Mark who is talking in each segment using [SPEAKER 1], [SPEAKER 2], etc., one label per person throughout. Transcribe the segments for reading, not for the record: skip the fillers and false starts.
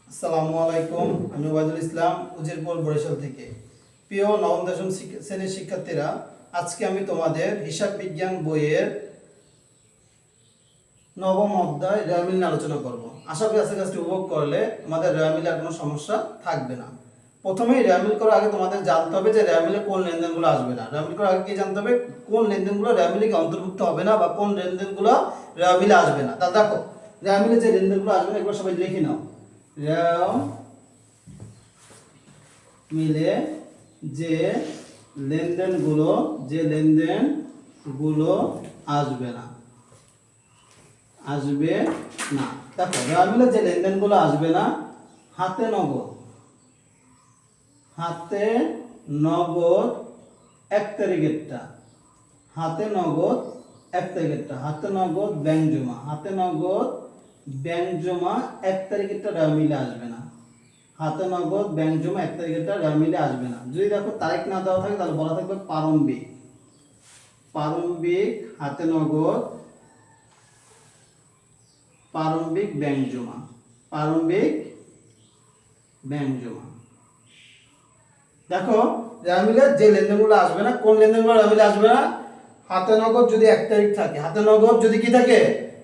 [SPEAKER 1] আসসালামু আলাইকুম। আমি ওয়াইদুল ইসলাম, উজিরপুর বরিশাল থেকে। প্রিয় নবম দশম শ্রেণীর শিক্ষার্থীরা, আজকে আমি তোমাদের হিসাব বিজ্ঞান বইয়ের নবম অধ্যায় রেওয়ামিল নিয়ে আলোচনা করব। আশা করি আজকে কাজটি উপভোগ করলে তোমাদের রেওয়ামিলে আর কোনো সমস্যা থাকবে না। প্রথমেই রেওয়ামিল করার আগে তোমাদের জানতে হবে যে রেওয়ামিলে কোন লেনদেনগুলো আসবে না। রেওয়ামিল করার আগে কি জানতে হবে? কোন লেনদেনগুলো রেওয়ামিলে অন্তর্ভুক্ত হবে না বা কোন লেনদেনগুলো রেওয়ামিলে আসবে না। তাহলে দেখো, রেওয়ামিলে যে লেনদেনগুলো আসবে না এগুলো সবাই লিখে নাও। রেও মিলে যে লেনদেনগুলো আসবে না। দেখো, রেওয়ামিলে যে লেনদেনগুলো আসবে না, হাতে নগদ 1 তারিখেরটা, হাতে নগদ ব্যাংক জমা 1 তারিখেরটা রেওয়ামিলে আসবে না। হাতে নগদ ব্যাংক জমা 1 তারিখেরটা রেওয়ামিলে আসবে না। যদি দেখো তারিখ না দেওয়া থাকে তাহলে বলা থাকবে প্রারম্ভিক হাতে নগদ প্রারম্ভিক ব্যাংক জমা। দেখো, রেওয়ামিলে যে লেনদেনগুলো আসবে না, কোন লেনদেনগুলো রেওয়ামিলে আসবে না? হাতে নগদ যদি 1 তারিখ থাকে, হাতে নগদ যদি কি থাকে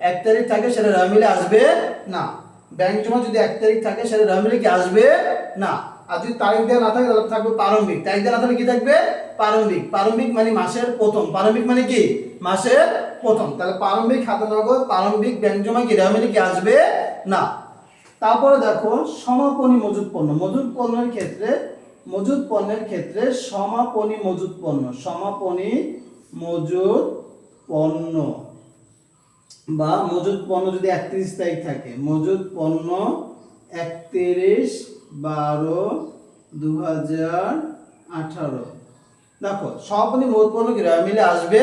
[SPEAKER 1] 1 তারিখ থাকে, সেটা রেওয়ামিলে আসবে না। ব্যাংক জমা যদি 1 তারিখ থাকে, সেটা রেওয়ামিলে কি আসবে না। আর যদি তারিখ দেওয়া না থাকে তাহলে থাকবে প্রারম্ভিক। তারিখ দেওয়া না থাকলে কি থাকবে? প্রারম্ভিক মানে মাসের প্রথম। প্রারম্ভিক মানে কি? মাসের প্রথম। তাহলে প্রারম্ভিক হাতে নগদ প্রারম্ভিক ব্যাংক জমা কি রেওয়ামিলে কি আসবে না। তারপরে দেখো, সমাপনী মজুত পণ্য। মজুত পণ্যের ক্ষেত্রে সমাপনী মজুত পণ্য বা মজুত পণ্য যদি 31 তারিখ থাকে, মজুত পণ্য 31/12/2018। দেখো, সমাপনী মজুত পণ্য কি রেওয়ামিলে আসবে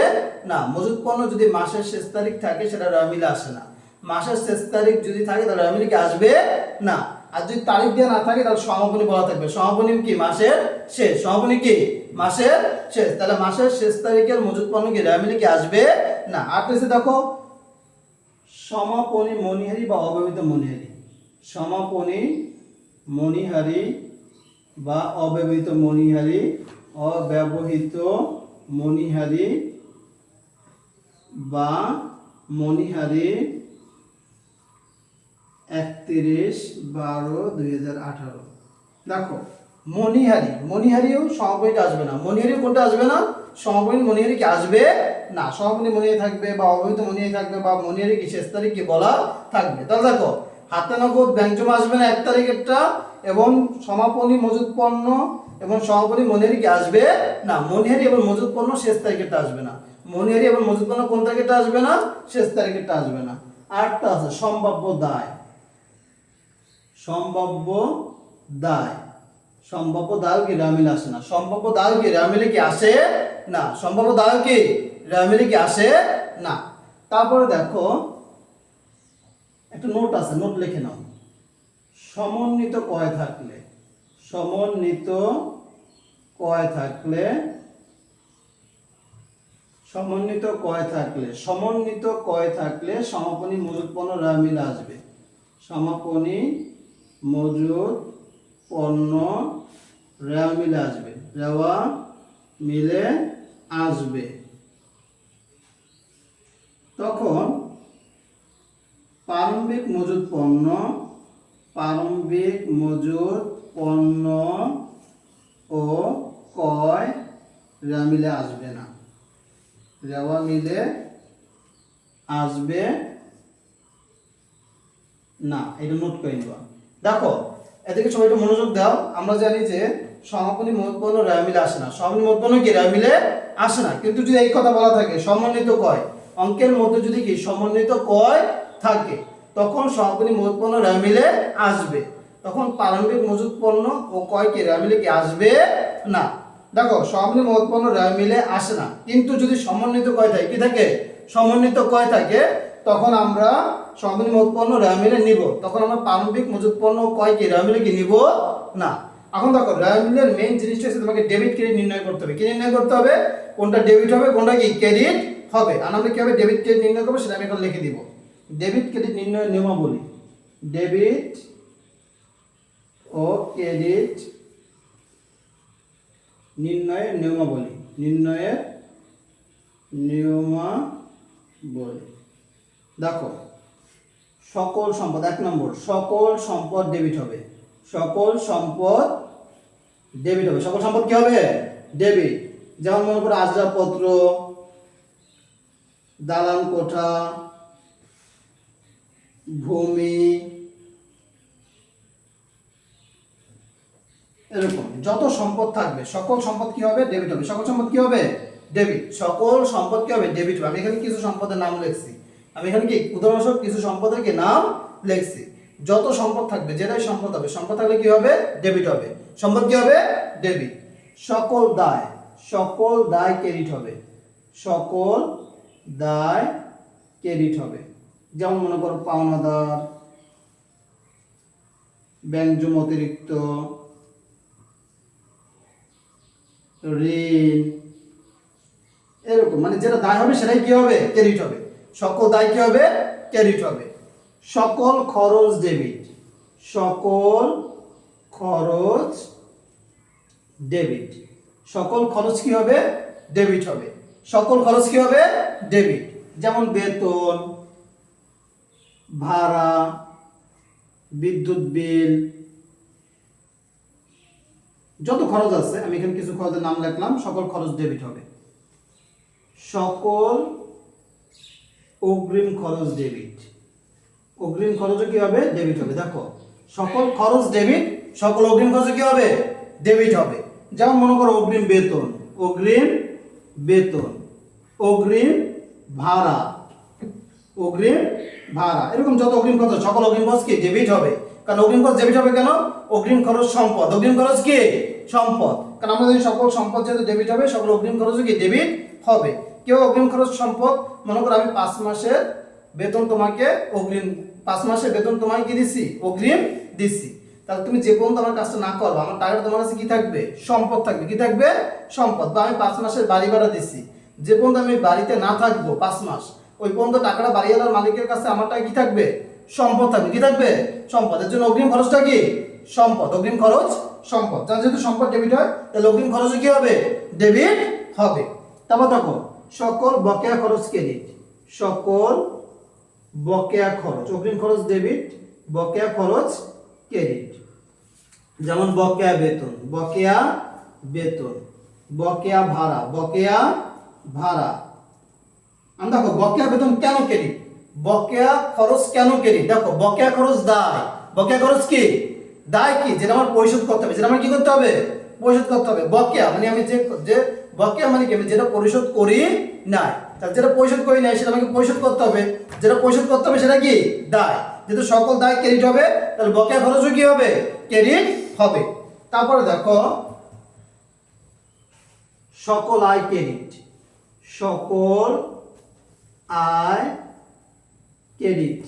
[SPEAKER 1] না। মজুত পণ্য যদি মাসের শেষ তারিখ থাকে, সেটা রেওয়ামিলে আসে না। মাসের শেষ তারিখ যদি থাকে তাহলে রেওয়ামিলে কি আসবে না। আর যদি তারিখ দেওয়া না থাকে তাহলে সমাপনী বলা থাকবে। সমাপনী কি? মাসের শেষ। তাহলে মাসের শেষ তারিখের মজুত পণ্য কি রেওয়ামিলে কি আসবে না। আর এসে দেখো, সমাপনী মণিহারি বা অব্যবহৃত মণিহারি। সমাপনী মণিহারি বা অব্যবহৃত মণিহারি 31/12/2018। দেখো, মণিহারিও সমাপনীতে আসবে না। মণিহারি কোনটা আসবে না? সমাপনী মণিহারি কি আসবে না। সমাপনী মণিহারি থাকবে বা অবহিত মণিহারি থাকবে বা মণিহারি কি শেষ তারিখ কি বলা থাকবে। তাহলে দেখো, হাতে নগদ ব্যাংক জমা আসবে না 1 তারিখেরটা, এবং সমাপনী মজুত পণ্য এবং সমাপনী মণিহারি কি আসবে না। মণিহারি এবং মজুত পণ্য শেষ তারিখেরটা আসবে না। মণিহারি এবং মজুত পণ্য কোন তারিখেরটা আসবে না? শেষ তারিখেরটা আসবে না। আরেকটা আছে সম্ভাব্য দায়। সম্ভাব্য দায় কি রেওয়ামিলে আসে না। সম্ভাব্য দায় কি রেওয়ামিলে কি আসে না। তারপরে দেখো, একটা নোট আছে, নোট লিখে নাও। সমন্বিত ক্রয় থাকলে সমাপনী মজুত পণ্য রেওয়ামিলে আসবে। সমাপনী মজুত পণ্য রেওয়ামিলে আসবে। তখন প্রারম্ভিক মজুত পণ্য ও ক্রয় রেওয়ামিলে আসবে না। এটা নোট করে নিবা। দেখো, এদিকে সবাই একটু মনোযোগ দাও। আমরা জানি যে সমাপনী মজুত পণ্য রেওয়ামিলে আসে না। সমাপনী মজুত পণ্য কি রেওয়ামিলে আসে না। কিন্তু যদি এই কথা বলা থাকে সমন্বিত ক্রয়, অঙ্কের মধ্যে যদি কি সমন্বিত ক্রয় থাকে, তখন সমাপনী মজুত পণ্য রেওয়ামিলে আসবে। তখন প্রারম্ভিক মজুত পণ্য ও ক্রয় কি রেওয়ামিলে কি আসবে না। দেখো, সমাপনী মজুত পণ্য রেওয়ামিলে আসে না, কিন্তু যদি সমন্বিত ক্রয় থাকে, কি থাকে? সমন্বিত ক্রয় থাকে, তখন আমরা সমাপনী মজুত পণ্য রেওয়ামিলে নিব। তখন আমরা প্রারম্ভিক মজুত পণ্য ক্রয় কি রেওয়ামিলে কি নিব না। এখন দেখো, রেওয়ামিলের মেইন জিনিসটা হচ্ছে তোমাকে ডেবিট ক্রেডিট নির্ণয় করতে হবে। কি নির্ণয় করতে হবে? কোনটা ডেবিট হবে, কোনটা কি ক্রেডিট হবে। আর আমরা কিভাবে ডেবিট ক্রেডিট নির্ণয় করবো সেটা আমি এখন লিখে দিব। ডেবিট ক্রেডিট নির্ণয়ের নিয়মাবলী। ডেবিট ক্রেডিট নির্ণয়ের নিয়মাবলী। দেখো সকল সম্পদ, 1 নম্বর সকল সম্পদ ডেবিট হবে। সকল সম্পদ ডেবিট হবে। সকল সম্পদ কি হবে? ডেবিট। যেমন মনে করো আসবাবপত্র, দালান কোঠা, ভূমি, এরকম যত সম্পদ থাকবে সকল সম্পদ কি হবে? ডেবিট হবে। সকল সম্পদ কি হবে? ডেবিট। সকল সম্পদ কি হবে? ডেবিট হবে। আমি এখানে কিছু সম্পদের নাম লিখছি। আমি এখানে কি উদাহরণস্বরূপ কিছু সম্পদের কি নাম লিখছি। যত সম্পদ থাকবে, যেটাই সম্পদ হবে, সম্পদ থাকলে কি হবে? ডেবিট হবে। সম্পদ কি হবে? ডেবিট। সকল দায় ক্রেডিট হবে। সকল দায় ক্রেডিট হবে। যেমন মনে করো পাওনাদার, ব্যাংক জমা অতিরিক্ত, ঋণ, এরকম মানে যেটা দায় হবে সেটাই কি হবে? ক্রেডিট হবে। সকল দায় কি হবে? ক্রেডিট হবে। সকল খরচ ডেবিট। সকল খরচ ডেবিট। সকল খরচ কি হবে? ডেবিট হবে। সকল খরচ কি হবে? ডেবিট। যেমন বেতন, ভাড়া, বিদ্যুৎ বিল, যত খরচ আছে আমি এখানে কিছু খরচের নাম লিখলাম, সকল খরচ ডেবিট হবে। সকল অগ্রিম খরচ ডেবিট। অগ্রিম খরচও কি হবে? ডেবিট হবে। দেখো সকল খরচ ডেবিট, সকল অগ্রিম খরচ কি হবে? ডেবিট হবে। যেমন মনে করো অগ্রিম বেতন, অগ্রিম ভাড়া, এরকম যত অগ্রিম খরচ সকল অগ্রিম খরচ কি? ডেবিট হবে। কারণ অগ্রিম খরচ ডেবিট হবে কেন? অগ্রিম খরচ সম্পদ। অগ্রিম খরচ কি? সম্পদ। কারণ আমরা জানি সকল সম্পদ যেহেতু ডেবিট হবে, সকল অগ্রিম খরচও কি? ডেবিট হবে। কেউ অগ্রিম খরচ সম্পদ, মনে করো আমি 5 মাসের বেতন তোমাকে অগ্রিম, 5 মাসের বেতন তোমায় কি দিছি? অগ্রিম দিছি। তাহলে তুমি যে পর্যন্ত আমার কাজটা না করবে, আমার টাকাটা তোমার কাছে কি থাকবে? সম্পদ থাকবে। কি থাকবে? সম্পদ। বা আমি 5 মাসের বাড়ি ভাড়া দিছি, যে পর্যন্ত আমি বাড়িতে না থাকবো 5 মাস, ওই পর্যন্ত টাকাটা বাড়িওয়ালার মালিকের কাছে আমার টাকা কি থাকবে? সম্পদ থাকবে। কি থাকবে? সম্পদ। এর জন্য অগ্রিম খরচটা কি? সম্পদ। অগ্রিম খরচ সম্পদ। যেহেতু সম্পদ ডেবিট হয়, তাহলে অগ্রিম খরচও কি হবে? ডেবিট হবে। তারপর দেখো সকল বকেয়া খরচ ক্রেডিট। সকল বকেয়া খরচ, অগ্রিম খরচ ডেবিট, বকেয়া খরচ ক্রেডিট। যেমন বকেয়া বেতন, বকেয়া ভাড়া। আমি দেখো বকেয়া বেতন কেন ক্রেডিট, বকেয়া খরচ কেন ক্রেডিট? দেখো বকেয়া খরচ দায়। বকেয়া খরচ কি? দায় কি? যেটা আমার পরিশোধ করতে হবে, যেটা আমার কি করতে হবে? পরিশোধ করতে হবে। বকেয়া মানে আমি যে বকেয়া মানে কি? আমি যেটা পরিশোধ করি নাই, তাহলে যেটা পরিশোধ করি নাই সেটা আমাকে পরিশোধ করতে হবে। যেটা পরিশোধ করতে হবে সেটা কি? দায়। যেহেতু সকল দায় ক্রেডিট হবে, তাহলে বকেয়া খরচও কি হবে? ক্রেডিট হবে। তারপরে দেখো সকল আয় ক্রেডিট। সকল আয় ক্রেডিট।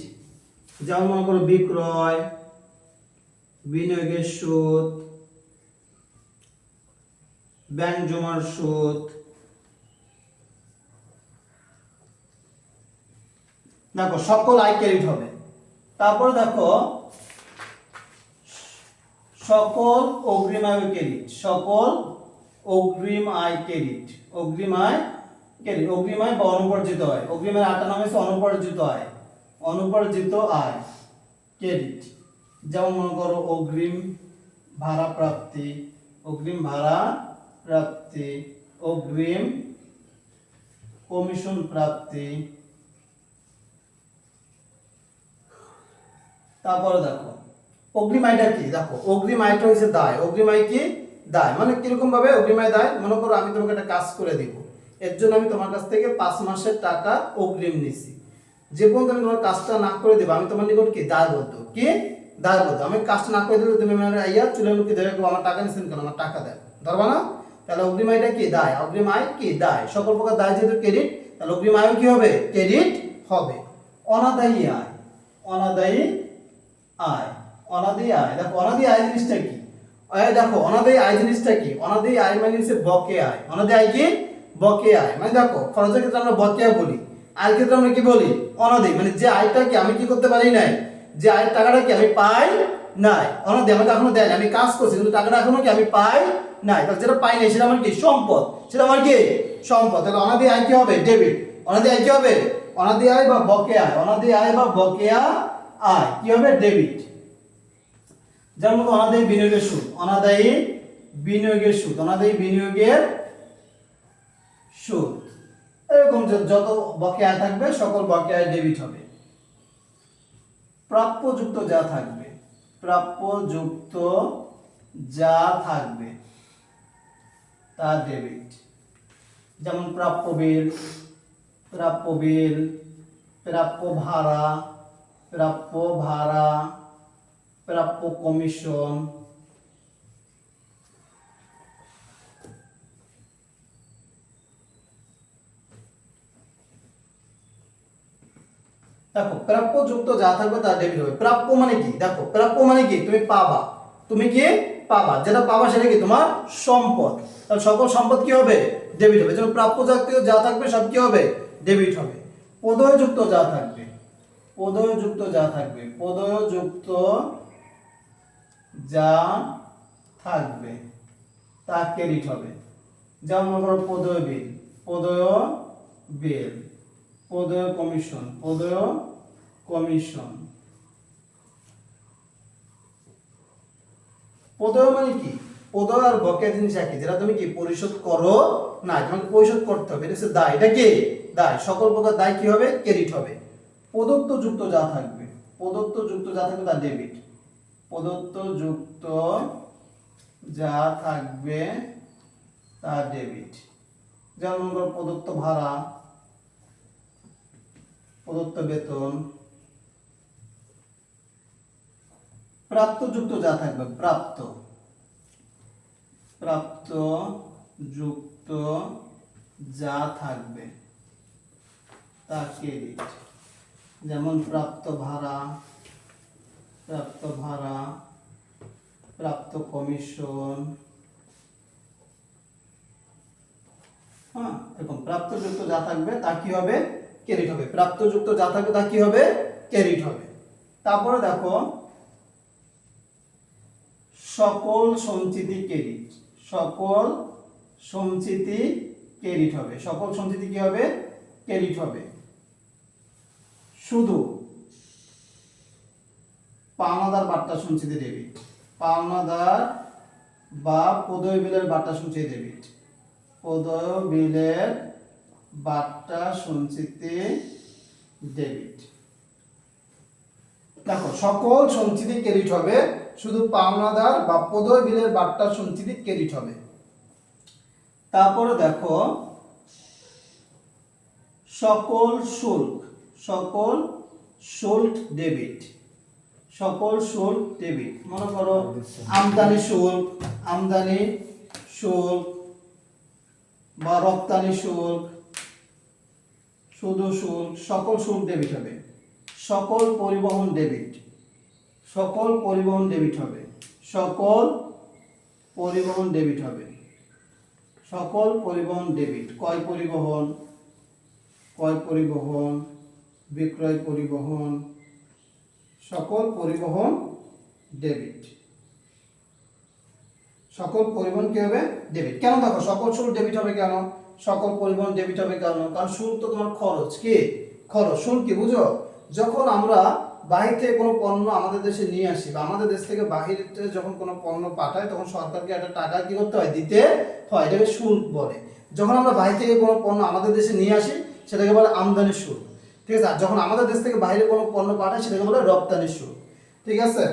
[SPEAKER 1] যেমন মনে করো বিক্রয়, বিনিয়োগের সুদ, ব্যাংক জমার সুদ। দেখো সকল আয় ক্রেডিট হবে। তারপর দেখো সকল অগ্রিম আয় ক্রেডিট। সকল অগ্রিম আয় ক্রেডিট। অগ্রিম আয় বা অনুপার্জিত আয়। অগ্রিম আয় 8 নাম হচ্ছে অনুপার্জিত আয় ক্রেডিট। যেমন মনে করো অগ্রিম ভাড়া প্রাপ্তি, অগ্রিম কমিশন প্রাপ্তি। তারপরে দেখো অগ্রিম আয়টা কি? দেখো অগ্রিম আয়টা হচ্ছে দায়। অগ্রিম আয় কি? দায়। মানে কিরকম ভাবে অগ্রিম আয় দায়? মনে করো আমি তোমাকে একটা কাজ করে দিব, এর জন্য আমি তোমার কাছ থেকে 5 মাসের টাকা অগ্রিম নিছি। যে পর্যন্ত আমি তোমার কাজটা না করে দেব, আমি তোমার নিকট কি? দায়বদ্ধ। কি? দায়বদ্ধ। আমি কাজটা না করে দিলে তুমি মানে আইয়া চুলের মুখে ধরে আমার টাকা নিছেন কেন? আমার টাকা দেন, ধরবা না? তাহলে অগ্রিম আয়টা কি? দায়। অগ্রিম আয় কি? দায়। সকল প্রকার দায় যেহেতু ক্রেডিট, তাহলে অগ্রিম আয় কি হবে? ক্রেডিট হবে। অনাদায়ী আয়। দেখো অনাদায়ী আয় জিনিসটা কি? দেখো অনাদায়ী আয় জিনিসটা কি? অনাদায়ী আয় মানে হচ্ছে বকেয়া আয়। অনাদায়ী আয় কি? বকেয়া আয়। মানে দেখো খরচের ক্ষেত্রে আমরা বকেয়া বলি, আয়ের ক্ষেত্রে আমরা কি বলি? অনাদায়ী। মানে যে আয়টা কি আমি কি করতে পারি নাই, যে আয়ের টাকাটা কি আমি পাই নাই, অনাদি আমাকে এখনো দেয় না, আমি কাজ করছি কিন্তু টাকাটা এখনো কি আমি পাই নাই, তাহলে যেটা পাই নাই সেটা আমার কি সম্পদ, সেটা আমার কি সম্পদ। তাহলে অনাদি আয় কি হবে ডেবিট, অনাদি আয় কি হবে অনাদি আয় বা বকেয়া আয়, অনাদি আয় বা বকেয়া আয় কি হবে ডেবিট। যেমন অনাদায়ী বিনিয়োগের সুদ, অনাদায়ী বিনিয়োগের সুদ, অনাদায়ী বিনিয়োগের সুদ, এরকম যত বকেয়া থাকবে সকল বকেয়া ডেবিট হবে। প্রাপ্যযুক্ত যা থাকবে, প্রাপ্যযুক্ত যা থাকবে তা ডেবিট। যেমন প্রাপ্য বিল, প্রাপ্য বিল, প্রাপ্য ভাড়া, প্রাপ্য ভাড়া, প্রাপ্য কমিশন, দেখো প্রাপ্যযুক্ত যা থাকবে তা ডেবিট হবে। প্রাপ্য মানে কি, দেখো প্রাপ্য মানে কি তুমি পাবা, তুমি কি পাবা, যেটা পাবা সেটা কি তোমার সম্পদ, তাহলে সকল সম্পদ কি হবে ডেবিট হবে। যেমন প্রাপ্য জাতীয় যা থাকবে সব কি হবে ডেবিট হবে। প্রদেয়যুক্ত যা থাকবে, প্রদেয়যুক্ত যা থাকবে, প্রদেয়যুক্ত যা থাকবে তা ক্রেডিট হবে। যেমন মনে করো প্রদেয় বিল, প্রদেয় বিল, প্রদেয় কমিশন, প্রদেয় কমিশন। প্রদেয় মানে কি, প্রদেয় আর বকেয়া জিনিস একই, যেটা তুমি কি পরিশোধ করো না, তোমাকে পরিশোধ করতে হবে, এটা হচ্ছে দায়, এটা কি দায়, সকল প্রকার দায় কি হবে ক্রেডিট হবে। প্রদত্ত যুক্ত যা থাকবে, প্রদত্ত যুক্ত যা থাকবে তা ডেবিট, প্রদত্ত যুক্ত যা থাকবে তা ডেবিট। যেমন মনে করো প্রদত্ত ভাড়া, প্রদত্ত বেতন। প্রাপ্ত যুক্ত যা থাকবে, প্রাপ্ত, প্রাপ্ত যুক্ত যা থাকবে তা ক্রেডিট। যেমন প্রাপ্ত ভাড়া, প্রাপ্ত ভাড়া, প্রাপ্ত কমিশন, হ্যাঁ এরকম প্রাপ্তযুক্ত যা থাকবে তা কি হবে ক্রেডিট হবে, প্রাপ্তযুক্ত যা থাকবে তা কি হবে ক্রেডিট হবে। তারপরে দেখো সকল সঞ্চিতি ক্রেডিট, সকল সঞ্চিতি ক্রেডিট হবে, সকল সঞ্চিতি কি হবে ক্রেডিট হবে। শুধু পাওনাদার বার্তা সঞ্চিতি ডেবিট, পাওনাদার বা প্রদেয় বিলের বার্তা সঞ্চিতি ডেবিট, প্রদেয় বিলের বার্তা সঞ্চিতি ডেবিট। দেখো সকল সঞ্চিতি ক্রেডিট হবে, শুধু পাওনাদার বা প্রদেয় বিলের বার্তা সঞ্চিতি ক্রেডিট হবে। তারপরে দেখো সকল শুল্ক, সকল শুল্ক ডেবিট, সকল শুল্ক ডেবিট। মনে করো আমদানি শুল্ক, আমদানি শুল্ক বা রপ্তানি শুল্ক, শুধু শুল্ক, সকল শুল্ক ডেবিট হবে। সকল পরিবহন ডেবিট, সকল পরিবহন ডেবিট হবে, সকল পরিবহন ডেবিট হবে, সকল পরিবহন ডেবিট। ক্রয় পরিবহন, ক্রয় পরিবহন, বিক্রয় পরিবহন, সকল পরিবহন ডেবিট, সকল পরিবহন কি হবে ডেবিট। কেন দেখো সকল শুল্ক ডেবিট হবে কেন, সকল পরিবহন ডেবিট হবে কেন, কারণ শুল্ক তো তোমার খরচ, কি খরচ, শুল্ক কি বুঝো, যখন আমরা বাহির থেকে কোনো পণ্য আমাদের দেশে নিয়ে আসি বা আমাদের দেশ থেকে বাহিরে যখন কোনো পণ্য পাঠায় তখন সরকারকে একটা টাকা কি করতে হয় দিতে হয়, এটাকে শুল্ক বলে। যখন আমরা বাহির থেকে কোনো পণ্য আমাদের দেশে নিয়ে আসি সেটাকে বলে আমদানি শুল্ক, ঠিক আছে। আর যখন আমাদের দেশ থেকে বাইরে কোনো পণ্য পাঠায় সেটাকে বলে রপ্তানি শুল্ক, ঠিক আছে।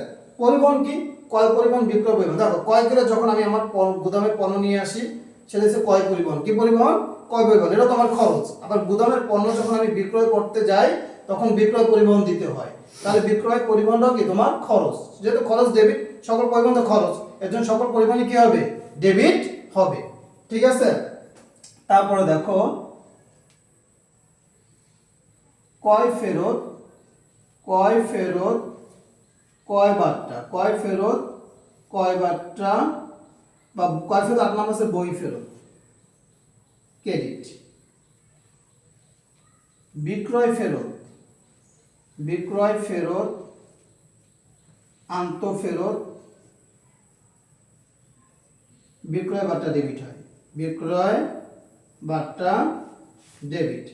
[SPEAKER 1] পরিবহন কি, ক্রয় পরিবহন, বিক্রয় পরিবহন। দেখো ক্রয় করে যখন আমি আমার গুদামে পণ্য নিয়ে আসি সেটা হচ্ছে ক্রয় পরিবহন, কি পরিবহন ক্রয় পরিবহন, এটা তো আমার খরচ। আবার গুদামের পণ্য যখন আমি বিক্রয় করতে যাই তখন বিক্রয় পরিবহন দিতে হয়, তাহলে বিক্রয় পরিবহনটাও কি তোমার খরচ, যেহেতু খরচ ডেবিট, সকল পরিবহন তো খরচ, এর জন্য সকল পরিবহনে কি হবে ডেবিট হবে, ঠিক আছে। তারপরে দেখো ক্রয় ফেরত, ক্রয় ফেরত, ক্রয় বার্তা, ক্রয় ফেরত, ক্রয় বার্তা বা ক্রয় ফেরত 8 নাম্বার আছে বই ফেরত ক্রেডিট। বিক্রয় ফেরত, বিক্রয় ফেরত আন্তঃফেরত বিক্রয় বার্তা ডেবিট হয়, বিক্রয় বার্তা ডেবিট।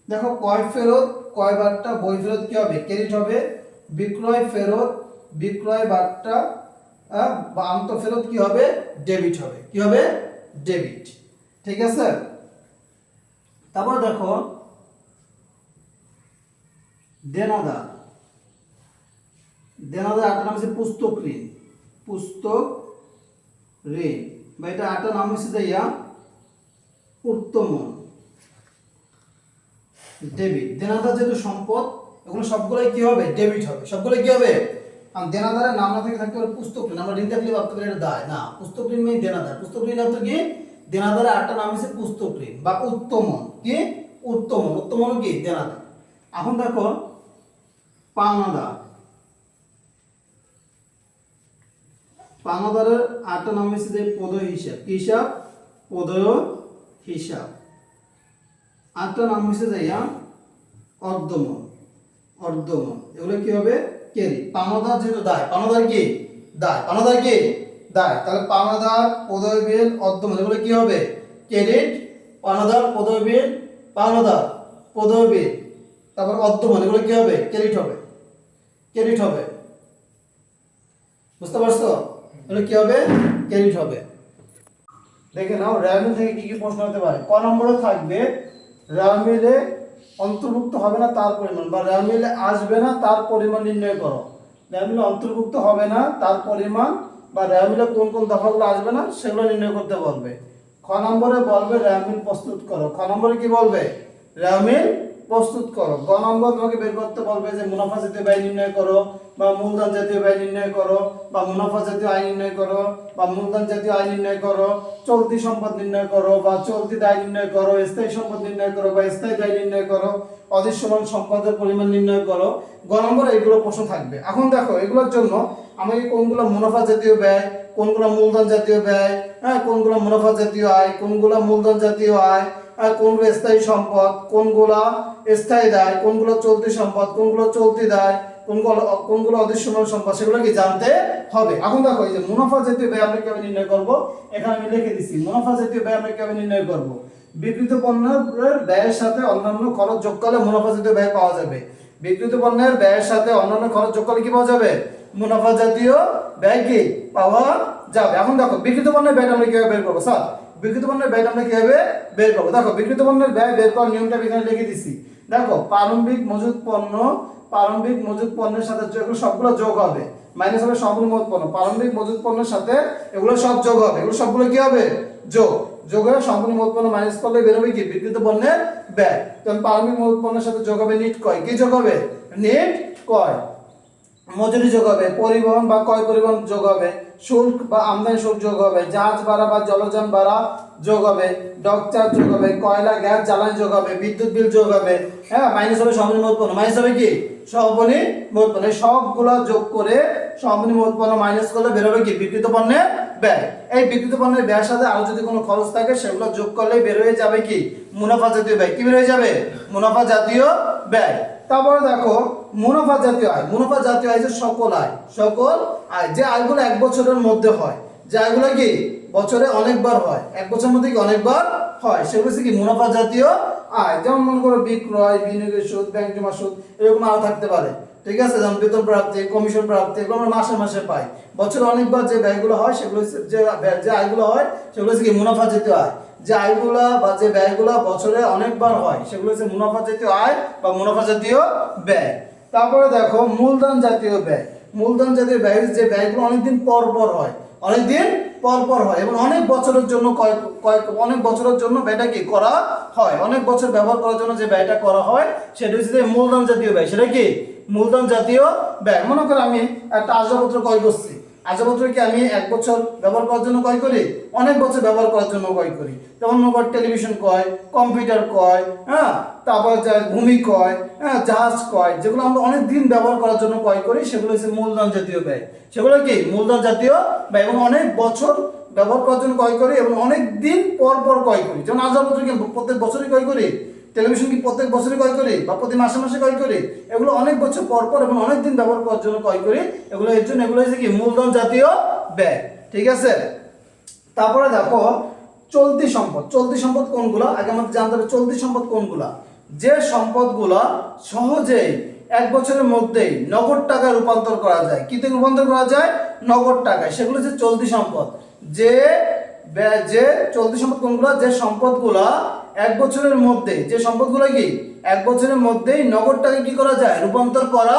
[SPEAKER 1] দেখো ক্রয় ফেরত, ক্রয় বার্তা, বই ফেরত কি হবে? ক্রেডিট হবে। বিক্রয় ফেরত, বিক্রয় বার্তা বা আন্তঃফেরত কি হবে? ডেবিট হবে। কি হবে? ডেবিট। ঠিক আছে। তারপর দেখো দেনাদার, দেনাদার আরেকটা নাম হচ্ছে পুস্তক ঋণ, পুস্তক ঋণ বা এটা আরেকটা নাম হচ্ছে যাইয়া উত্তোলন। ডেবিট, দেনাদার যেহেতু সম্পদ, এগুলো সবগুলোই কি হবে? ডেবিট হবে। সবগুলোই কি হবে? আর দেনাদারের নাম না থেকে থাকতে পারে পুস্তক ঋণ। আমরা ঋণ থাকলে ভাবতে পারি এটা দায়, না, পুস্তক ঋণ মানে দেনাদার। পুস্তক ঋণ অর্থ কি? দেনাদারের আরেকটা নাম হচ্ছে পুস্তক ঋণ বা উত্তোলন। কি? উত্তোলন। উত্তোলন কি? দেনাদার। এখন দেখো পাওনাদার, পাওনাদারের আরেকটা নাম হচ্ছে যে পদেয় হিসাব। কি হিসাব? পদেয় হিসাব। আরেকটা নাম হচ্ছে যাইয়া অর্ধমন, অর্ধমন। এগুলো কি হবে? ক্রেডিট। পাওনাদার যেহেতু দায়, পাওনাদার কি? দায়, পাওনাদার কি? দায়। তাহলে পাওনাদার, পদেয় বিল, অর্ধমন এগুলো কি হবে? ক্রেডিট। পাওনাদার, পদেয় বিল, পাওনাদার, পদেয় বিল, তারপর অর্ধমন এগুলো কি হবে? ক্রেডিট হবে। ক্রেডিট হবে। বুঝতে পারছো? এগুলো কি হবে? ক্রেডিট হবে। দেখে নাও রেয়ামিল থেকে কি কি প্রশ্ন হতে পারে। ক নম্বরে থাকবে রেয়ামিলে অন্তর্ভুক্ত হবে না তার পরিমাণ, বা রেয়ামিলে আসবে না তার পরিমাণ নির্ণয় করো। রেয়ামিলে অন্তর্ভুক্ত হবে না তার পরিমাণ বা রেয়ামিলে কোন কোন দফাগুলো আসবে না সেগুলো নির্ণয় করতে বলবে। খ নম্বরে বলবে রেয়ামিল প্রস্তুত করো। খ নম্বরে কি বলবে? রেয়ামিল প্রস্তুত করো। গ নম্বর তোমাকে বের করতে বলবে যে মুনাফা জাতীয় ব্যয় নির্ণয় করো, বা মূলধন জাতীয় ব্যয় নির্ণয় করো, বা মুনাফা জাতীয় আয় নির্ণয় করো, বা মূলধন জাতীয় আয় নির্ণয় করো, চলতি সম্পদ নির্ণয় করো, বা চলতি দায় নির্ণয় করো, স্থায়ী সম্পদ নির্ণয় করো, বা স্থায়ী দায় নির্ণয় করো, অদৃশ্যমান সম্পদের পরিমাণ নির্ণয় করো। গ নম্বর এইগুলো প্রশ্ন থাকবে। এখন দেখো এগুলোর জন্য আমাকে কোনগুলো মুনাফা জাতীয় ব্যয়, কোনগুলো মূলধন জাতীয় ব্যয়, হ্যাঁ, কোনগুলো মুনাফা জাতীয় আয়, কোনগুলো মূলধন জাতীয় আয়, কোনগুলো স্থায়ী সম্পদ, কোনগুলো স্থায়ী দায়, কোনগুলো চলতি সম্পদ, কোনগুলো চলতি দায়, কোনগুলো অদৃশ্যমান সম্পদ, সেগুলো কি জানতে হবে। এখন দেখো এই যে মুনাফা জাতীয় ব্যয় আমরা কিভাবে নির্ণয় করব, এখানে আমি লিখে দিছি। মুনাফা জাতীয় ব্যয় আমরা কিভাবে নির্ণয় করব? বিক্রিত পণ্যের ব্যয়ের সাথে অন্যান্য খরচ যোগ করলে মুনাফা জাতীয় ব্যয় পাওয়া যাবে। বিক্রিত পণ্যের ব্যয়ের সাথে অন্যান্য খরচ যোগ করলে কি পাওয়া যাবে? মুনাফা জাতীয় ব্যয় কি পাওয়া যাবে। এখন দেখো বিক্রিত পণ্যের ব্যয় আমরা কিভাবে বের করব? স্যার বিক্রিত পণ্যের ব্যয় আমরা কিভাবে বের করব? দেখো বিক্রিত পণ্যের ব্যয় বের করার নিয়মটা এখানে লিখে দিছি। দেখো প্রারম্ভিক মজুদ পণ্য, প্রারম্ভিক মজুদ পণ্যের সাথে এগুলো সবগুলো যোগ হবে, মাইনাস হবে সম্পূর্ণ মজুদ পণ্য। প্রারম্ভিক মজুদ পণ্যের সাথে এগুলো সব যোগ হবে, এগুলো সবগুলো কি হবে? যোগ। যোগ হয়ে সম্পূর্ণ মজুদ পণ্য মাইনাস করলে বের হবে কি? বিক্রিত পণ্যের ব্যয়। তখন প্রারম্ভিক মজুদ পণ্যের সাথে যোগ হবে নিট ক্রয়। কি যোগ হবে? নিট ক্রয়। মজুরি যোগ হবে, পরিবহন বা ক্রয় পরিবহন যোগ হবে, শুল্ক বা আমদানি শুল্ক যোগ হবে, জাহাজ ভাড়া বা জলযান ভাড়া যোগ হবে, ডক চার্জ যোগ হবে, কয়লা গ্যাস জ্বালানি যোগ হবে, বিদ্যুৎ বিল যোগ হবে, হ্যাঁ, মাইনাস হবে সর্বনিম্ন উৎপন্ন। মাইনাস হবে কি? সর্বনিম্ন উৎপন্ন। এই সবগুলো যোগ করে সর্বনিম্ন উৎপন্ন মাইনাস করলে বের হবে কি? বিক্রিত পণ্যের ব্যয়। এই বিক্রিত পণ্যের ব্যয়ের সাথে আরো যদি কোনো খরচ থাকে সেগুলো যোগ করলে বের হয়ে যাবে কি? মুনাফা জাতীয় ব্যয়। কি বের হয়ে যাবে? মুনাফা জাতীয় ব্যয়। তারপরে দেখো মুনাফা জাতীয় আয়। মুনাফা জাতীয় আয় যে সকল আয়, সকল আয়, যে আয়গুলো এক বছরের মধ্যে হয়, যে আয়গুলো কি বছরে অনেকবার হয়, এক বছরের মধ্যে কি অনেকবার হয়, সেগুলো হচ্ছে কি? মুনাফা জাতীয় আয়। যেমন মনে করো বিক্রয়, বিনিয়োগের সুদ, ব্যাংক জমা সুদ, এরকম আরো থাকতে পারে। ঠিক আছে, যেমন বেতন প্রাপ্তি, কমিশন প্রাপ্তি, এগুলো আমরা মাসে মাসে পাই। বছরে অনেকবার যে ব্যয়গুলো হয় সেগুলো যে আয়গুলো হয় সেগুলো হচ্ছে কি? মুনাফা জাতীয় আয়। যে আয়গুলা বা যে ব্যয়গুলা বছরে অনেকবার হয় সেগুলো হচ্ছে মুনাফা জাতীয় আয় বা মুনাফা জাতীয় ব্যয়। তারপরে দেখো মূলধন জাতীয় ব্যয়। মূলধন জাতীয় ব্যয় যে ব্যয়গুলো অনেকদিন পর পর হয়, অনেকদিন পর পর হয় এবং অনেক বছরের জন্য অনেক বছরের জন্য ব্যয়টা কি করা হয়, অনেক বছর ব্যবহার করার জন্য যে ব্যয়টা করা হয় সেটা হচ্ছে মূলধন জাতীয় ব্যয়। সেটা কি? মূলধন জাতীয় ব্যয়। মনে করো আমি একটা আসবাবপত্র ক্রয় করছি, আসবাবপত্র কি আমি এক বছর ব্যবহার করার জন্য ক্রয় করি? অনেক বছর ব্যবহার করার জন্য ক্রয় করি। যেমন মনে করো টেলিভিশন ক্রয়, কম্পিউটার ক্রয়, হ্যাঁ, তারপর ভূমি ক্রয়, হ্যাঁ, জাহাজ ক্রয়, যেগুলো আমরা অনেক দিন ব্যবহার করার জন্য ক্রয় করি সেগুলো হচ্ছে মূলধন জাতীয় ব্যয়। সেগুলো কি? মূলধন জাতীয় ব্যয়। এবং অনেক বছর ব্যবহার করার জন্য ক্রয় করি এবং অনেক দিন পর পর ক্রয় করি। যেমন আসবাবপত্র কি প্রত্যেক বছরই ক্রয় করি? টেলিভিশন কি প্রত্যেক বছরে ক্রয় করি বা প্রতি মাসে মাসে ক্রয় করি? এগুলো অনেক বছর পর পর এবং অনেক দিন ব্যবহার করার জন্য ক্রয় করি। এগুলো এর জন্য এগুলো হচ্ছে কি মূলধন জাতীয় ব্যয়। ঠিক আছে, তারপরে দেখো চলতি সম্পদ। চলতি সম্পদ কোনগুলো আগে আমাদের জানতে হবে। চলতি সম্পদ কোনগুলো? যে সম্পদগুলো সহজেই এক বছরের মধ্যেই নগদ টাকায় রূপান্তর করা যায়। কিতে রূপান্তর করা যায়? নগদ টাকায়। সেগুলো হচ্ছে চলতি সম্পদ। যে যে চলতি সম্পদ কোনগুলো? যে সম্পদগুলো এক বছরের মধ্যে, যে সম্পদগুলো কি এক বছরের মধ্যেই নগদ টাকায় কি করা যায়? রূপান্তর করা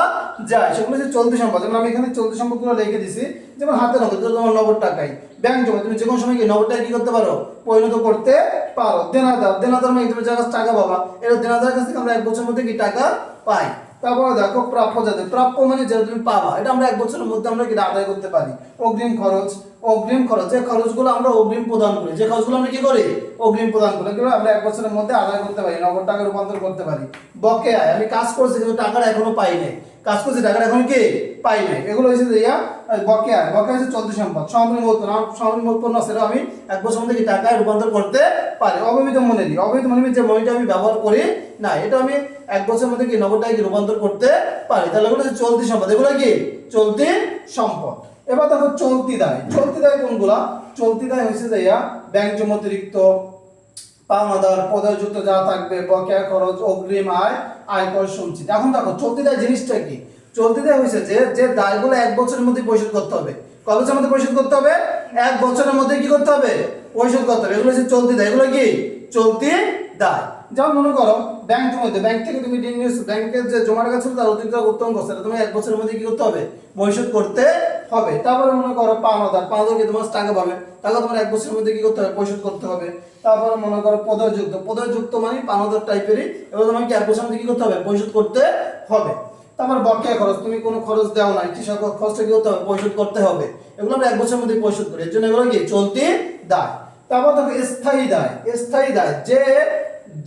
[SPEAKER 1] যায়, সেগুলো হচ্ছে চলতি সম্পদ। যেমন আমি এখানে চলতি সম্পদগুলো লিখে দিছি। যেমন হাতে নগদ, তোমার নগদ টাকায়। ব্যাংক জমা, তুমি যে কোনো সময় কি নগদ টাকা কি করতে পারো? পরিণত করতে পারো। দেনাদার, দেনাদার মানে তুমি যার কাছে টাকা পাবা, এটা দেনাদারের কাছ থেকে আমরা এক বছরের মধ্যে কি টাকা পাই। তারপরে দেখো প্রাপ্য জাতীয়। প্রাপ্য মানে যেটা তুমি পাবা, এটা আমরা এক বছরের মধ্যে আমরা কি আদায় করতে পারি। অগ্রিম খরচ। অগ্রিম খরচ, যে খরচগুলো আমরা অগ্রিম প্রদান করি, যে খরচগুলো আমরা কি করি? অগ্রিম প্রদান করি, এগুলো আমরা এক বছরের মধ্যে আদায় করতে পারি, নগদ টাকা রূপান্তর করতে পারি। বকেয়া, আমি কাজ করছি কিন্তু টাকাটা এখনো পাই নাই, কাজ করছি টাকাটা এখন কি পাই নাই, এগুলো হচ্ছে বকেয়া। বকেয়া হচ্ছে চলতি সম্পদ। সমাপনী মূলধন সেটা আমি এক বছর মধ্যে কি টাকায় রূপান্তর করতে পারি। অবৈধ মনিধি। অবৈধ মনিধি যে মনিটা আমি ব্যবহার করি না, এটা আমি এক বছরের মধ্যে কি নগদ টাকা রূপান্তর করতে পারি। তাহলে এগুলো হচ্ছে চলতি সম্পদ, এগুলো কি চলতি সম্পদ। এবার দেখো চলতি দায়। চলতি দায় কোনগুলা? চলতি দায় হচ্ছে যাইয়া ব্যাংক জমা অতিরিক্ত, পাওনাদার, পদযুক্ত যা থাকবে, বকেয়া খরচ, অগ্রিম আয়, আয়কর সঞ্চিত। এখন দেখো চলতি দায় জিনিসটা কি? চলতি দায় হচ্ছে যে দায়গুলো এক বছরের মধ্যে পরিশোধ করতে হবে। কত বছরের মধ্যে পরিশোধ করতে হবে? এক বছরের মধ্যে কি করতে হবে? পরিশোধ করতে হবে। এগুলো হচ্ছে চলতি দায়। এগুলো কি চলতি দায়। যেমন মনে করো ব্যাংকের মধ্যে, ব্যাংক থেকে তুমি ঋণ নিয়েছো, ব্যাংকের যে জমা টাকা ছিল তার অতিরিক্ত উত্তোলন করছে, তুমি এক বছরের মধ্যে কি করতে হবে? পরিশোধ করতে হবে। তারপরে মনে করো পাওনাদার, পাওনাদার কি তোমার টাকা পাবে, টাকা তোমার এক বছরের মধ্যে কি করতে হবে? পরিশোধ করতে হবে। তারপরে মনে করো পদযুক্ত। পদযুক্ত মানে পাওনাদার টাইপেরই, এবার তোমাকে কি এক বছরের মধ্যে কি করতে হবে? পরিশোধ করতে হবে। তারপর বকেয়া খরচ, তুমি কোনো খরচ দেও নাই, কৃষক খরচটা কি করতে হবে? পরিশোধ করতে হবে। এগুলো আমরা এক বছরের মধ্যে পরিশোধ করি, এর জন্য এগুলো কি চলতি দায়। তারপর দেখো স্থায়ী দায়। স্থায়ী দায়,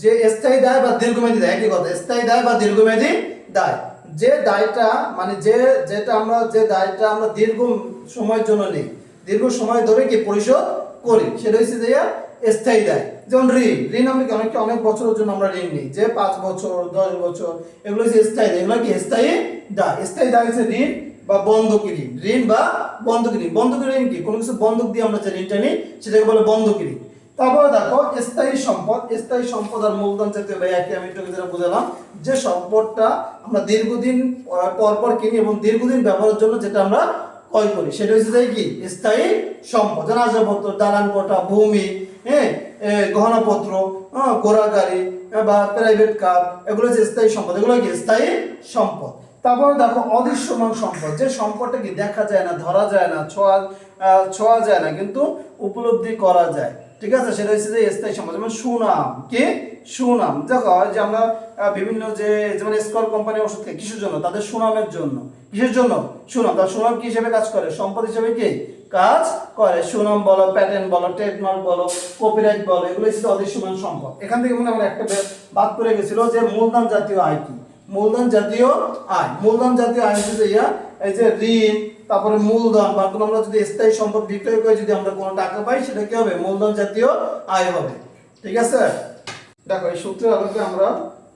[SPEAKER 1] যে স্থায়ী দায় বা দীর্ঘমেয়াদী দায়, একই কথা, স্থায়ী দায় বা দীর্ঘমেয়াদী দায়। যে দায়টা মানে যেটা আমরা যে দায়টা আমরা দীর্ঘ সময়ের জন্য নেই, দীর্ঘ সময় ধরে কি পরিশোধ করি, সেটা হচ্ছে যে স্থায়ী দায়। যেমন ঋণ আমরা অনেক বছরের জন্য আমরা ঋণ নিই, যে 5 বছর 10 বছর, এগুলো হচ্ছে স্থায়ী দায়। এগুলো কি স্থায়ী দায়। স্থায়ী দায় হচ্ছে ঋণ বা বন্ধকি ঋণ। ঋণ বা বন্ধকি ঋণ। বন্ধকি ঋণ কি? কোনো কিছু বন্ধক দিয়ে আমরা যে ঋণটা নিই সেটাকে বলে বন্ধকি ঋণ। তারপরে দেখো স্থায়ী সম্পদ। স্থায়ী সম্পদ আর মূলধন জাতীয় ব্যয় একই, আমি একটু যেটা বুঝালাম, যে সম্পদটা আমরা দীর্ঘদিন পর পর কিনি এবং দীর্ঘদিন ব্যবহারের জন্য যেটা আমরা ক্রয় করি, সেটা হচ্ছে কি স্থায়ী সম্পদ। যেমন আসবাবপত্র, দালান কোঠা, ভূমি, হ্যাঁ, গহনাপত্র, ঘোড়া গাড়ি বা প্রাইভেট কার, এগুলো হচ্ছে স্থায়ী সম্পদ। এগুলো কি স্থায়ী সম্পদ। তারপর দেখো অদৃশ্যমান সম্পদ। যে সম্পদটা কি দেখা যায় না, ধরা যায় না, ছোঁয়া যায় না, কিন্তু উপলব্ধি করা যায়। ঠিক আছে, সেটা হচ্ছে যে স্থায়ী সম্পদ। যেমন সুনাম। কি? সুনাম। দেখো যে আমরা বিভিন্ন যে যেমন স্কল কোম্পানি ওষুধ খাই, কিসের জন্য? তাদের সুনামের জন্য। কিসের জন্য? সুনাম। তার সুনাম কি হিসেবে কাজ করে? সম্পদ হিসেবে কি কাজ করে। সুনাম বলো, প্যাটেন্ট বলো, ট্রেডমার্ক বলো, কপিরাইট বলো, এগুলো হচ্ছে অদৃশ্যমান সম্পদ। এখান থেকে মনে আমরা একটা বাদ পড়ে গেছিল যে মূলধন জাতীয় আয় কি? মূলধন জাতীয় আয়। মূলধন জাতীয় আয় হচ্ছে এই যে ঋণ, তারপরে মূলধন বা কোনো আমরা যদি স্থায়ী সম্পদ বিক্রয় করে যদি আমরা কোনো টাকা পাই, সেটা কি হবে? মূলধন জাতীয় আয় হবে। ঠিক আছে, দেখো এই সূত্রের আলোকে আমরা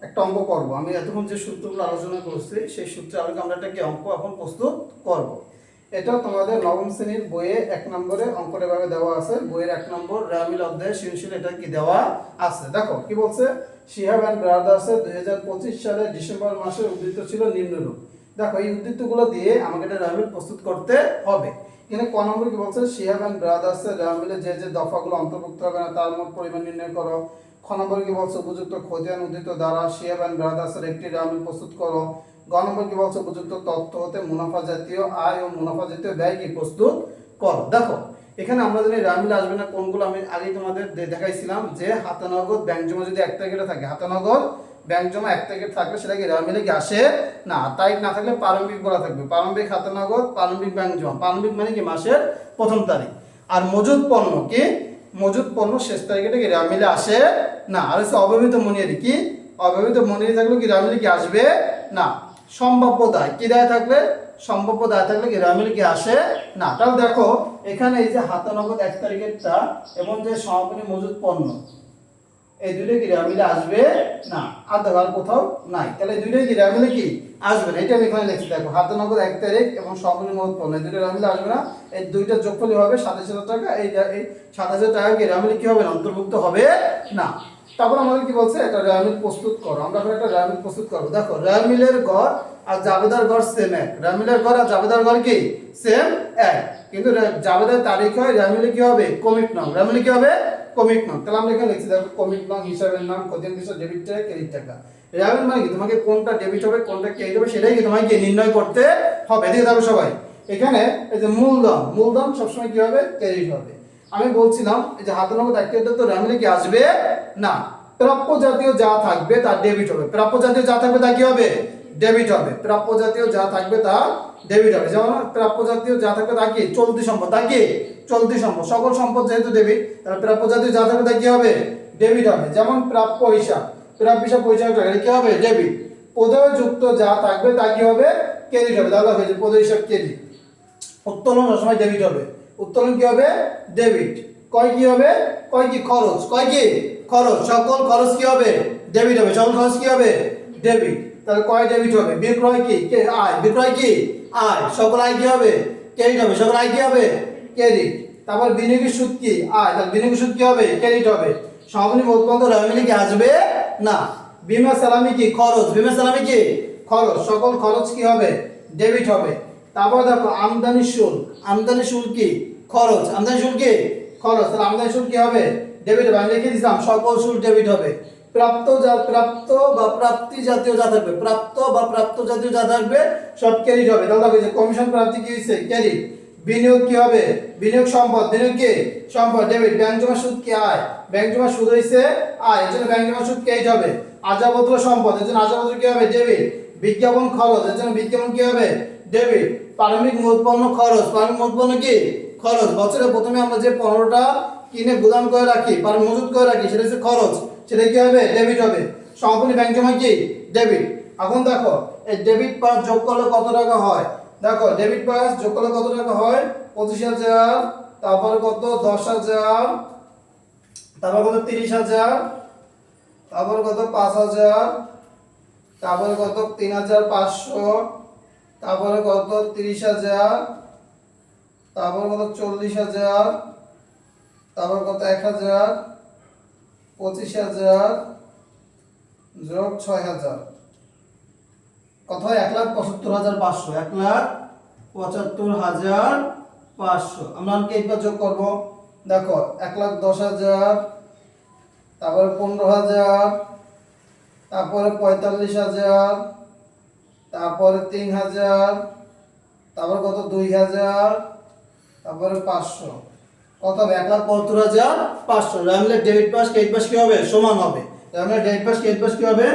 [SPEAKER 1] একটা অঙ্ক করব। আমি এতক্ষণ যে সূত্রগুলো আলোচনা করছি সেই সূত্রের আলোকে আমরা একটা কি অঙ্ক এখন প্রস্তুত করব। এটা তোমাদের নবম শ্রেণীর বইয়ে 1 নম্বরে অঙ্কটা এভাবে দেওয়া আছে। বইয়ের 1 নম্বর রামিল অধ্যায় সৃজনশীল এটা কি দেওয়া আছে। দেখো কি বলছে, শিহাব এন্ড ব্রাদার্সের 2025 সালের ডিসেম্বর মাসে উদ্ধৃত ছিল নিম্নরূপ। দেখো এই উদ্ধৃতগুলো দিয়ে আমাকে এটা রামিল প্রস্তুত করতে হবে। এখানে ক নম্বর কি বলছে, শিহাব এন্ড ব্রাদার্সের রামিলে যে যে দফাগুলো অন্তর্ভুক্ত হবে না তার মোট পরিমাণ নির্ণয় করো। খ নম্বর কি বলছে, উপযুক্ত খতিয়ান উদ্ধৃত দ্বারা শিহাব এন্ড ব্রাদার্সের একটি রামিল প্রস্তুত করো। গ নম্বর কি বলছে, উপযুক্ত তথ্য হতে মুনাফা জাতীয় আয় ও মুনাফা জাতীয় ব্যয় কি প্রস্তুত করো। দেখো এখানে আমরা যদি রামিল আসবে না কোনগুলো, আমি আগে তোমাদের দেখাইছিলাম যে হাতে নগদ ব্যাংক জমা যদি 1 তারিখে থাকে, হাতে নগদ ব্যাংক জমা 1 তারিখে থাকলে সেটা কি রামিলে কি আসে না। তারিখ না থাকলে প্রারম্ভিক বলা থাকবে, প্রারম্ভিক হাতে নগদ, প্রারম্ভিক ব্যাংক জমা। প্রারম্ভিক মানে কি মাসের প্রথম তারিখ। আর মজুদ পণ্য কি, মজুদ পণ্য শেষ তারিখে কি রামিলে আসে না। আর হচ্ছে অব্যবহৃত মনিহারি কি, অব্যবহৃত মনিহারি থাকলে কি রামিলে কি আসবে না। সম্ভাব্য দায়, কি দায় থাকলে, সম্ভাব্য দায় থাকলে কি রামিলে কি আসে না। তাহলে দেখো এখানে এই যে হাতে নগদ 1 তারিখেরটা এবং যে সমাপনী মজুদ পণ্য, এই দুইটা কি রেওয়ামিলে আসবে না, আর দেখো আর কোথাও নাই, তাহলে এই দুইটাই কি রেওয়ামিলে কি আসবে না। এটা আমি এখানে লিখছি, দেখো হাতে নগদ 1 তারিখ এবং সর্বনিম্ন মোট পণ্য, এই দুইটা রেওয়ামিলে আসবে না। এই দুইটা যোগফলই হবে 27,000 টাকা। এই 27,000 টাকা কি রেওয়ামিলে কি হবে না, অন্তর্ভুক্ত হবে না। তারপর আমাদের কি বলছে, একটা রেওয়ামিল প্রস্তুত করো। আমরা এখন একটা রেওয়ামিল প্রস্তুত করব। দেখো রেওয়ামিলের গড় আর জাবেদার গড় সেম এক, রেওয়ামিলের গড় আর জাবেদার গড় কি সেম এক, কিন্তু জাবেদার তারিখ হয়, রেওয়ামিলে কি হবে কমিট নং, রেওয়ামিলে কি হবে কমিট নং। তাহলে আমরা এখানে লিখছি দেখো কমিট নং হিসাবের নাম খতিয়ান বিষয় ডেবিট টাকা ক্রেডিট টাকা। রেওয়ামিল মানে কি তোমাকে কোনটা ডেবিট হবে কোনটা ক্রেডিট হবে সেটাই কি তোমাকে নির্ণয় করতে হবে। এদিকে দেখো সবাই, এখানে এই যে মূলধন, মূলধন সবসময় কি হবে ক্রেডিট হবে। আমি বলছিলাম এই যে হাতে নগদ 1 তারিখ তো রেওয়ামিলে কি আসবে না। প্রাপ্য জাতীয় যা থাকবে তা ডেবিট হবে, প্রাপ্য জাতীয় যা থাকবে তা কি হবে ডেবিট হবে, প্রাপ্য জাতীয় যা থাকবে তা ডেবিট হবে। যেমন প্রাপ্য জাতীয় যা থাকবে তা কি চলতি সম্পদ, তা কি চলতি সম্পদ, সকল সম্পদ যেহেতু ডেবিট তাহলে প্রাপ্য জাতীয় যা থাকবে তা কি হবে ডেবিট হবে। যেমন প্রাপ্য হিসাব, প্রাপ্য হিসাব পরিচালক টাকা কি হবে ডেবিট। পদেয় যুক্ত যা থাকবে তা কি হবে ক্রেডিট হবে, দাদা হয়েছে পদেয় হিসাব ক্রেডিট। উত্তোলন সবসময় ডেবিট হবে, উত্তোলন কি হবে ডেবিট। কয় কি হবে, কয় কি খরচ, কয় কি খরচ, সকল খরচ কি হবে ডেবিট হবে, সকল খরচ কি হবে ডেবিট। তাহলে কয় ডেবিট হবে, বিক্রয় কি আয়, বিক্রয় কি আয়, সকল আয় কি হবে ক্রেডিট হবে, সকল আয় কি হবে ক্রেডিট। তারপর বিনিয়োগের সুদ কি আয়, তাহলে বিনিয়োগের সুদ কি হবে ক্রেডিট হবে। সর্বনিম্ন মোট পণ্য রেওয়ামিলে কি আসবে না। বীমা সালামি কি খরচ, বীমা সালামি কি খরচ, সকল খরচ কি হবে ডেবিট হবে। তারপর দেখো আমদানি শুল্ক, আমদানি শুল্ক কি খরচ, আমদানি শুল্ক কি খরচ, তাহলে আমদানি শুল্ক কি হবে ডেবিট হবে। আমি লিখে দিলাম সকল শুল্ক ডেবিট হবে। প্রাপ্ত বা প্রাপ্তি জাতীয় যা থাকবে, প্রাপ্ত বা প্রাপ্ত জাতীয় যা থাকবে সব ক্রেডিট হবে। তাহলে দেখো যে কমিশন প্রাপ্তি কি হইছে ক্রেডিট। বিনিয়োগ কি হবে, বিনিয়োগ সম্পদ, বিনিয়োগ কি সম্পদ ডেবিট। ব্যাংক জমা সুদ কি আয়, ব্যাংক জমা সুদ হইছে আয়, এজন্য ব্যাংক জমা সুদ ক্রেডিট হবে। আজাপত্র সম্পদ, এজন্য আজাপত্র কি হবে ডেবিট। বিজ্ঞাপন খরচ, এজন্য বিজ্ঞাপন কি হবে ডেবিট। প্রারম্ভিক মূল পণ্য খরচ, প্রারম্ভিক মূল পণ্য কি খরচ। বছরে প্রথমে আমরা যে পণ্যটা কিনে গুদাম করে রাখি বা মজুত করে রাখি সেটা হচ্ছে খরচ, সেটা কি হবে ডেবিট হবে। সমাপনী ব্যাংক জমা কি ডেবিট। এখন দেখো এই ডেবিট পাস যোগ করলে কত টাকা হয়, দেখো ডেবিট পাস যোগ করলে কত টাকা হয় 25,000, তারপর কত 10,000, তারপর কত 30,000, তারপর কত 5,000, তারপরে কত 3,500, তারপরে কত 30,000, তারপর কত 40,000, তারপর কত 1,000, 25,000 যোগ 6,000 কত হয় 1,75,500, 1,75,500। আমরা কি একবার যোগ করব, দেখো 1,10,000, তারপরে 15,000, তারপরে 45,000, তারপরে 3,000, তারপর কত 2,000, তারপরে 500, কত হবে 1,75,500। রেওয়ামিলে ডেবিট পাস ক্রেডিট পাস কি হবে সমান হবে, রেওয়ামিলে ডেবিট পাস ক্রেডিট পাস কি হবে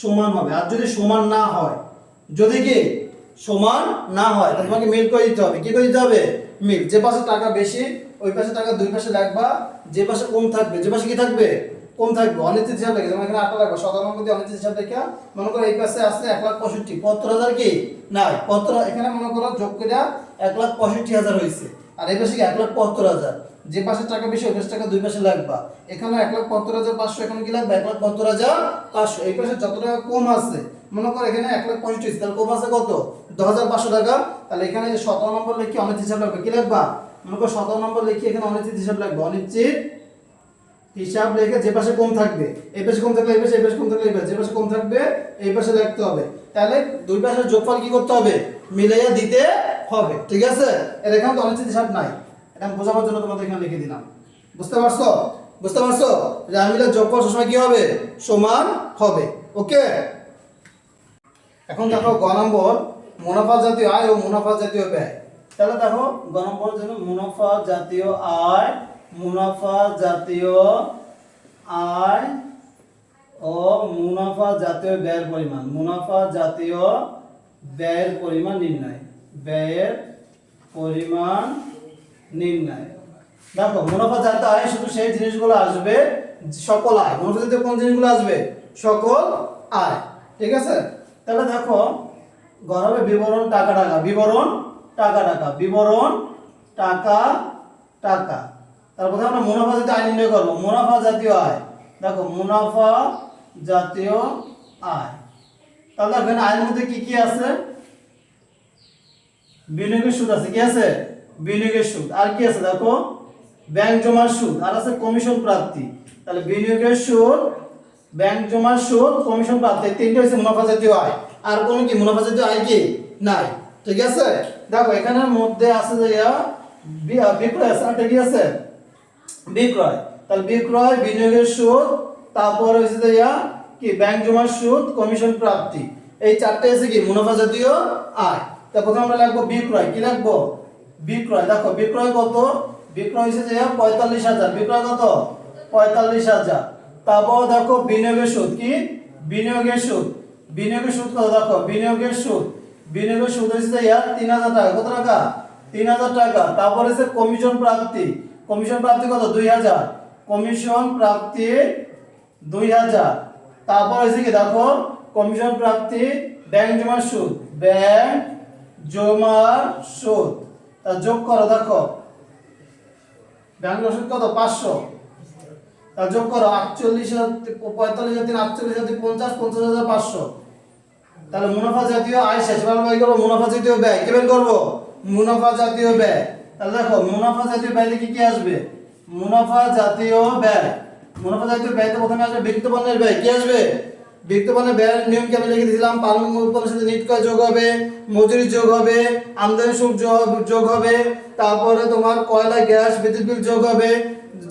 [SPEAKER 1] সমান হবে। আর যদি সমান না হয়, যদি কি সমান না হয় তাহলে তোমাকে মিল করে দিতে হবে। কি করে দিতে হবে মিল, যে পাশে টাকা বেশি ওই পাশে টাকা দুই পাশে রাখবা, যে পাশে কম থাকবে যে পাশে কি থাকবে কম থাকবে অনিশ্চিত হিসাব লেখা। যেমন এখানে 8 রাখবো 17 নম্বর দিয়ে অনিশ্চিত হিসাব লেখা। মনে করো এই পাশে আছে 1,65,000, 75,000 কি নাই এখানে মনে করো যোগ করে 1,65,000 হয়েছে, আর এই পাশে কি 1,75,000, যে পাশে টাকা বেশি ওই পাশে টাকা দুই পাশে লাগবা। এখানে 1,75,500, এখানে কি লাগবে 1,75,500। এই পাশে যত টাকা কম আছে, মনে করো এখানে 1,65,000, তাহলে কম আছে কত 10,500 টাকা। তাহলে এখানে যে 17 নম্বর লিখি অনিশ্চিত হিসাব লাগবে, কি লাগবা মনে করো 17 নম্বর লিখি এখানে অনিশ্চিত হিসাব লাগবে। অনিশ্চিত হিসাব লিখে যে পাশে কম থাকবে এই পাশে কম থাকলে এই পাশে, এই পাশে কম থাকলে এই পাশে, যে পাশে কম থাকবে এই পাশে লিখতে হবে। তাহলে দুই পাশের যোগফল কি করতে হবে মিলাইয়া দিতে হবে, ঠিক আছে। এর এখানে তো অনিশ্চিত হিসাব নাই, এটা আমি বোঝানোর জন্য তোমাদের এখানে লিখে দিলাম। বুঝতে পারছো, বুঝতে পারছো রেওয়ামিলের যোগফল সবসময় কি হবে সমান হবে। ওকে, এখন দেখো গ নম্বর মুনাফা জাতীয় আয় ও মুনাফা জাতীয় ব্যয়। তাহলে দেখো গ নম্বর জন্য মুনাফা জাতীয় আয়, মুনাফা জাতীয় আয় ও মুনাফা জাতীয় ব্যয়ের পরিমাণ, মুনাফা জাতীয় ব্যয়ের পরিমাণ নির্ণয়, ব্যয়ের পরিমাণ নির্ণয়। দেখো মুনাফা জাতীয় আয় শুধু সেই জিনিসগুলো আসবে সকল আয়, মুনাফা জাতীয় কোন জিনিসগুলো আসবে সকল আয়, ঠিক আছে। তাহলে দেখো গড়াবে বিবরণ টাকা টাকা, বিবরণ টাকা টাকা, বিবরণ টাকা টাকা। তারপর আমরা মুনাফা জাতীয় আয় নির্ণয় করবো। মুনাফা জাতীয় আয়, দেখো মুনাফা জাতীয় আয়। তাহলে এখানে আয়ের মধ্যে কি কি আছে? বিনিয়োগের সুদ আছে, কি আছে? বিনিয়োগের সুদ। আর কি আছে দেখো? ব্যাংক জমার সুদ, আর আছে কমিশন প্রাপ্তি। তাহলে বিনিয়োগের সুদ, ব্যাংক জমার সুদ, কমিশন প্রাপ্তি, তিনটা হচ্ছে মুনাফা জাতীয় আয়। আর কোনো কি মুনাফা জাতীয় আয় কি নাই, ঠিক আছে? দেখো এখানের মধ্যে আছে যে বিক্রয় আছে, আর কি আছে? বিক্রয়। তাহলে বিক্রয়, বিনিয়োগের সুদ, তারপর হচ্ছে যে কি ব্যাংক জমার সুদ, কমিশন প্রাপ্তি, এই চারটে আছে কি মুনাফা জাতীয় আয়। তা প্রথমে আমরা লিখবো বিক্রয়। কি লিখবো? বিক্রয়। দেখো বিক্রয় কত? বিক্রয় হচ্ছে যে 45,000। বিক্রয় কত? 45,000। তারপর দেখো বিনিয়োগের সুদ। কি? বিনিয়োগের সুদ। বিনিয়োগের সুদ কত? দেখো বিনিয়োগের সুদ, বিনিয়োগের সুদ হচ্ছে যে 3,000 টাকা। কত টাকা? 3,000 টাকা। তারপর হচ্ছে কমিশন প্রাপ্তি। কমিশন প্রাপ্তি কত? 2,000। কমিশন প্রাপ্তি 2,000। তারপর হচ্ছে কি দেখো কমিশন প্রাপ্তি, ব্যাংক জমার সুদ, ব্যাংক জমার সুদ। তা যোগ করো, দেখো ব্যাংক জমার সুদ কত? 500। তা যোগ করো 48,000, 45,000, 48,000, 50, 50,500। তাহলে মুনাফা জাতীয় আয় শেষ। এবার আমরা কি করব? মুনাফা জাতীয় ব্যয়। কি বের করব? মুনাফা জাতীয় ব্যয়। তাহলে দেখো মুনাফা জাতীয় ব্যয় কি কি আসবে? মুনাফা জাতীয় ব্যয়। মুনাফা জাতীয় ব্যয়তে প্রথমে আসবে বিক্রিত পণ্যের ব্যয়। কি আসবে? বিক্রিত পণ্যের ব্যয়ের নিয়ম কি আমি লিখে দিয়েছিলাম? পারমাণবিক উৎপাদনের সাথে নিট ক্রয় যোগ হবে, মজুরি যোগ হবে, আমদানি শুল্ক যোগ হবে, তারপরে তোমার কয়লা, গ্যাস, বিদ্যুৎ বিল যোগ হবে,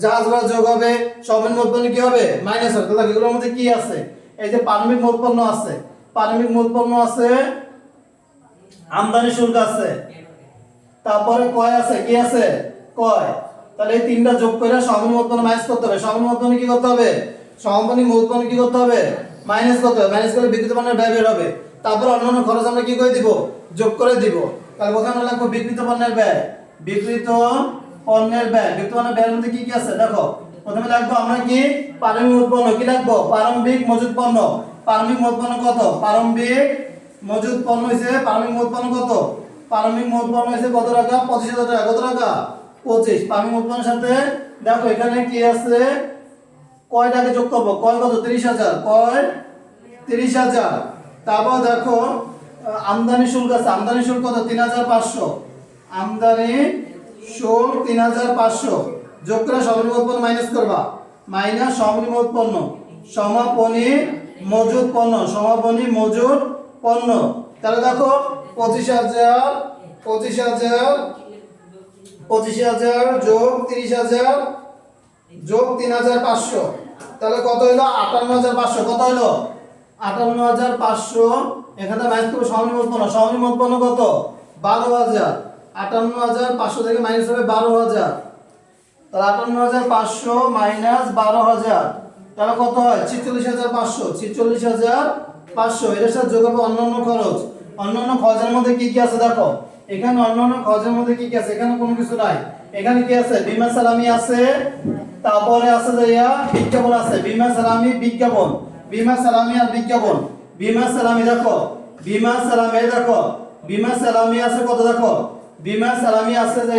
[SPEAKER 1] জাহাজ ভাড়া যোগ হবে, সর্বনিম্ন উৎপন্ন কি হবে? মাইনাস হবে। তাহলে এগুলোর মধ্যে কি আছে? এই যে পারমাণবিক উৎপন্ন আছে, পারমাণবিক উৎপন্ন আছে, আমদানি শুল্ক আছে, তারপরে কয় আছে, কি আছে? কয়। তাহলে এই তিনটা যোগ করে সর্বনিম্ন উৎপন্ন মাইনাস করতে হবে। সর্বনিম্ন উৎপন্ন কি করতে হবে? সর্বনিম্ন উৎপন্ন কি করতে হবে? মাইনাস করতে হবে। মাইনাস করলে বিক্রিত পণ্যের ব্যয় বের হবে। তারপর অন্যান্য খরচ আমরা কি করে দিব? যোগ করে দিব। তাহলে প্রথমে আমরা লিখব বিক্রিত পণ্যের ব্যয়। বিক্রিত পণ্যের ব্যয়। বিক্রিত পণ্যের ব্যয়ের মধ্যে কি কি আছে দেখো। প্রথমে লিখবো আমরা কি? প্রারম্ভিক উৎপন্ন। কি লিখবো? প্রারম্ভিক মজুত পণ্য। প্রারম্ভিক মজুত পণ্য কত? প্রারম্ভিক মজুত পণ্য হইছে, প্রারম্ভিক উৎপন্ন কত? প্রারম্ভিক উৎপন্ন হইছে কত টাকা? 25,000 টাকা। কত টাকা? 25। প্রারম্ভিক উৎপন্নের সাথে দেখো এখানে কি আছে? কয়টাকে যোগ করব? কয় কত? 30,000। কয়? 30,000। তারপর দেখো আমদানি শুল্ক আছে। আমদানি শুল্ক কত? 3,500। আমদানি শুল্ক 3,500। যোগ করে সর্বনিম্ন উৎপন্ন মাইনাস করবা। মাইনাস সর্বনিম্ন উৎপন্ন, সমাপনী মজুদ পণ্য, সমাপনী মজুদ পণ্য। তাহলে দেখো 25,000, 25,000, 25,000 যোগ 30,000 যোগ 3,500। তাহলে কত হলো? 58,500। কত হলো? 58,500। এখানে মাইনাস করব সর্বনিম্ন উৎপন্ন। সর্বনিম্ন উৎপন্ন কত? 12,000। 58,500 থেকে মাইনাস হবে 12,000। তাহলে 58,500 মাইনাস 12,000, তাহলে কত হয়? 46,500। 46,500। এর সাথে যোগ হবে অন্যান্য খরচ। অন্যান্য খরচের মধ্যে কি কি আছে দেখো। এখানে অন্যান্য খরচের মধ্যে কি কি আছে? এখানে কোনো কিছু নাই। এখানে কি আছে? বীমা সালামি আছে, তারপরে আছে যে বিজ্ঞাপন আছে। বীমা সালামি, বিজ্ঞাপন। বীমা সালামি আর বিজ্ঞাপন। বীমা সালামি দেখো, বীমা সালামি দেখো, বীমা সালামি আছে কত দেখো। বীমা সালামি আছে যে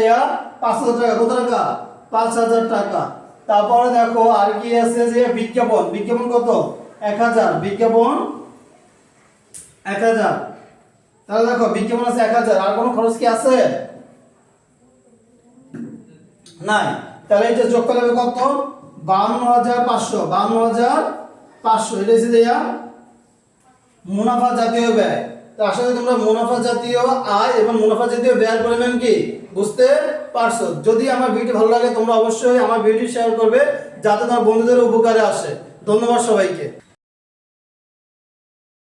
[SPEAKER 1] 5,000 টাকা। কত টাকা? 5,000 টাকা। তারপরে দেখো আর কি আছে যে বিজ্ঞাপন। বিজ্ঞাপন কত? 1,000। বিজ্ঞাপন 1,000। তাহলে দেখো বিজ্ঞাপন আছে 1,000। আর কোনো খরচ কি আছে? নাই। তাহলে এটা যোগ করলে হবে কত? 52,500। 52,500। এটা হচ্ছে দেয়া মুনাফা জাতীয় ব্যয়। তো আশা করি তোমরা মুনাফা জাতীয় আয় এবং মুনাফা জাতীয় ব্যয়ের পরিমাণ কি বুঝতে পারছো। যদি আমার ভিডিও ভালো লাগে তোমরা অবশ্যই আমার ভিডিও শেয়ার করবে যাতে তোমার বন্ধুদের উপকারে আসে। ধন্যবাদ সবাইকে।